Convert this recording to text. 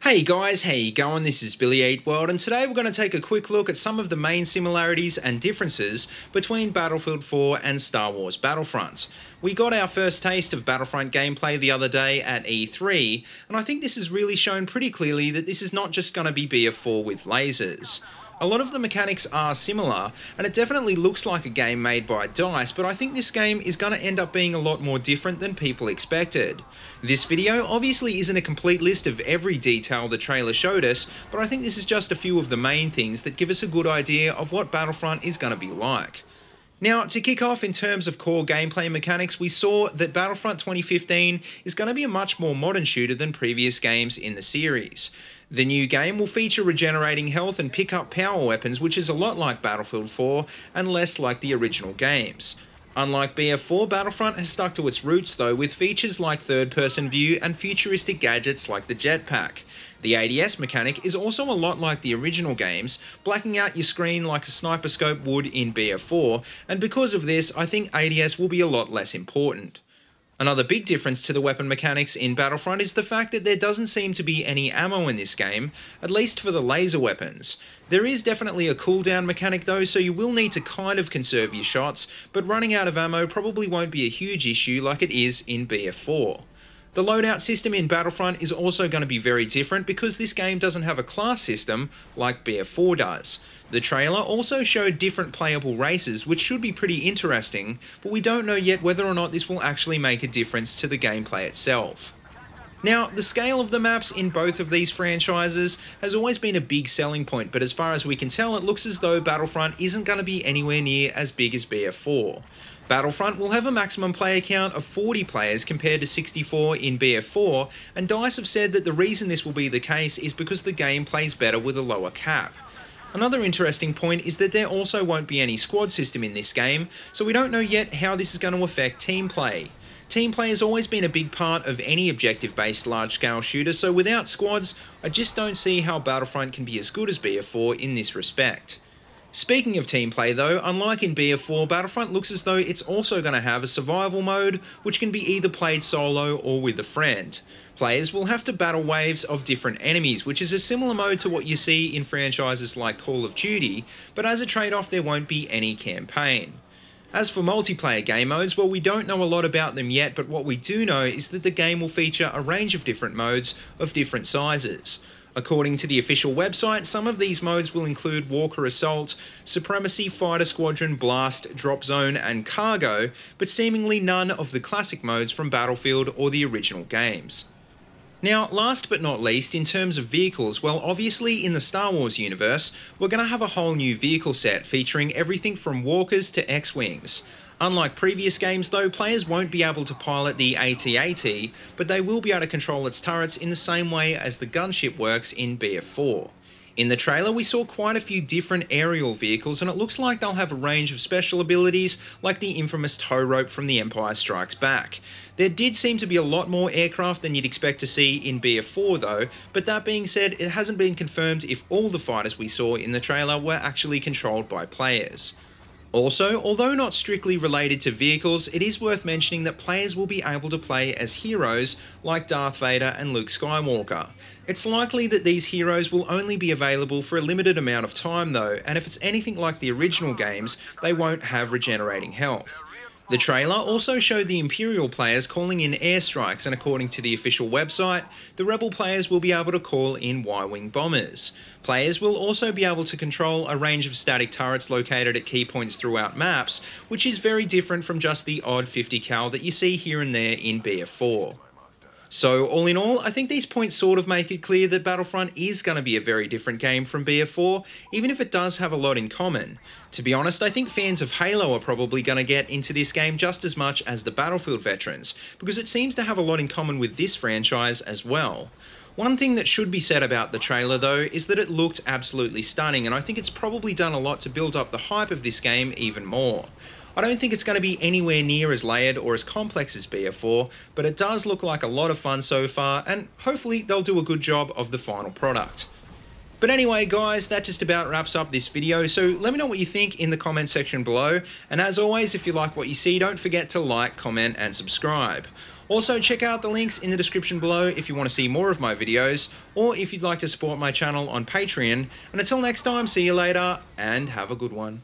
Hey guys, how you going? This is BillyEatWorld, and today we're going to take a quick look at some of the main similarities and differences between Battlefield 4 and Star Wars Battlefront. We got our first taste of Battlefront gameplay the other day at E3, and I think this has really shown pretty clearly that this is not just going to be BF4 with lasers. A lot of the mechanics are similar, and it definitely looks like a game made by DICE, but I think this game is going to end up being a lot more different than people expected. This video obviously isn't a complete list of every detail the trailer showed us, but I think this is just a few of the main things that give us a good idea of what Battlefront is going to be like. Now, to kick off in terms of core gameplay mechanics, we saw that Battlefront 2015 is going to be a much more modern shooter than previous games in the series. The new game will feature regenerating health and pick up power weapons, which is a lot like Battlefield 4 and less like the original games. Unlike BF4, Battlefront has stuck to its roots though, with features like third-person view and futuristic gadgets like the jetpack. The ADS mechanic is also a lot like the original games, blacking out your screen like a sniper scope would in BF4, and because of this, I think ADS will be a lot less important. Another big difference to the weapon mechanics in Battlefront is the fact that there doesn't seem to be any ammo in this game, at least for the laser weapons. There is definitely a cooldown mechanic though, so you will need to kind of conserve your shots, but running out of ammo probably won't be a huge issue like it is in BF4. The loadout system in Battlefront is also going to be very different because this game doesn't have a class system like BF4 does. The trailer also showed different playable races, which should be pretty interesting, but we don't know yet whether or not this will actually make a difference to the gameplay itself. Now, the scale of the maps in both of these franchises has always been a big selling point, but as far as we can tell, it looks as though Battlefront isn't going to be anywhere near as big as BF4. Battlefront will have a maximum player count of 40 players compared to 64 in BF4, and DICE have said that the reason this will be the case is because the game plays better with a lower cap. Another interesting point is that there also won't be any squad system in this game, so we don't know yet how this is going to affect team play. Team play has always been a big part of any objective-based large-scale shooter, so without squads, I just don't see how Battlefront can be as good as BF4 in this respect. Speaking of team play though, unlike in BF4, Battlefront looks as though it's also going to have a survival mode, which can be either played solo or with a friend. Players will have to battle waves of different enemies, which is a similar mode to what you see in franchises like Call of Duty, but as a trade-off there won't be any campaign. As for multiplayer game modes, well, we don't know a lot about them yet, but what we do know is that the game will feature a range of different modes of different sizes. According to the official website, some of these modes will include Walker Assault, Supremacy, Fighter Squadron, Blast, Drop Zone, and Cargo, but seemingly none of the classic modes from Battlefield or the original games. Now, last but not least, in terms of vehicles, well, obviously in the Star Wars universe, we're going to have a whole new vehicle set featuring everything from Walkers to X-Wings. Unlike previous games though, players won't be able to pilot the AT-AT, but they will be able to control its turrets in the same way as the gunship works in BF4. In the trailer we saw quite a few different aerial vehicles, and it looks like they'll have a range of special abilities like the infamous tow rope from The Empire Strikes Back. There did seem to be a lot more aircraft than you'd expect to see in BF4 though, but that being said, it hasn't been confirmed if all the fighters we saw in the trailer were actually controlled by players. Also, although not strictly related to vehicles, it is worth mentioning that players will be able to play as heroes like Darth Vader and Luke Skywalker. It's likely that these heroes will only be available for a limited amount of time though, and if it's anything like the original games, they won't have regenerating health. The trailer also showed the Imperial players calling in airstrikes, and according to the official website, the Rebel players will be able to call in Y-Wing bombers. Players will also be able to control a range of static turrets located at key points throughout maps, which is very different from just the odd 50 cal that you see here and there in BF4. So all in all, I think these points sort of make it clear that Battlefront is going to be a very different game from BF4, even if it does have a lot in common. To be honest, I think fans of Halo are probably going to get into this game just as much as the Battlefield veterans, because it seems to have a lot in common with this franchise as well. One thing that should be said about the trailer though is that it looked absolutely stunning, and I think it's probably done a lot to build up the hype of this game even more. I don't think it's going to be anywhere near as layered or as complex as BF4, but it does look like a lot of fun so far, and hopefully they'll do a good job of the final product. But anyway guys, that just about wraps up this video, so let me know what you think in the comment section below, and as always, if you like what you see, don't forget to like, comment and subscribe. Also, check out the links in the description below if you want to see more of my videos, or if you'd like to support my channel on Patreon. And until next time, see you later, and have a good one.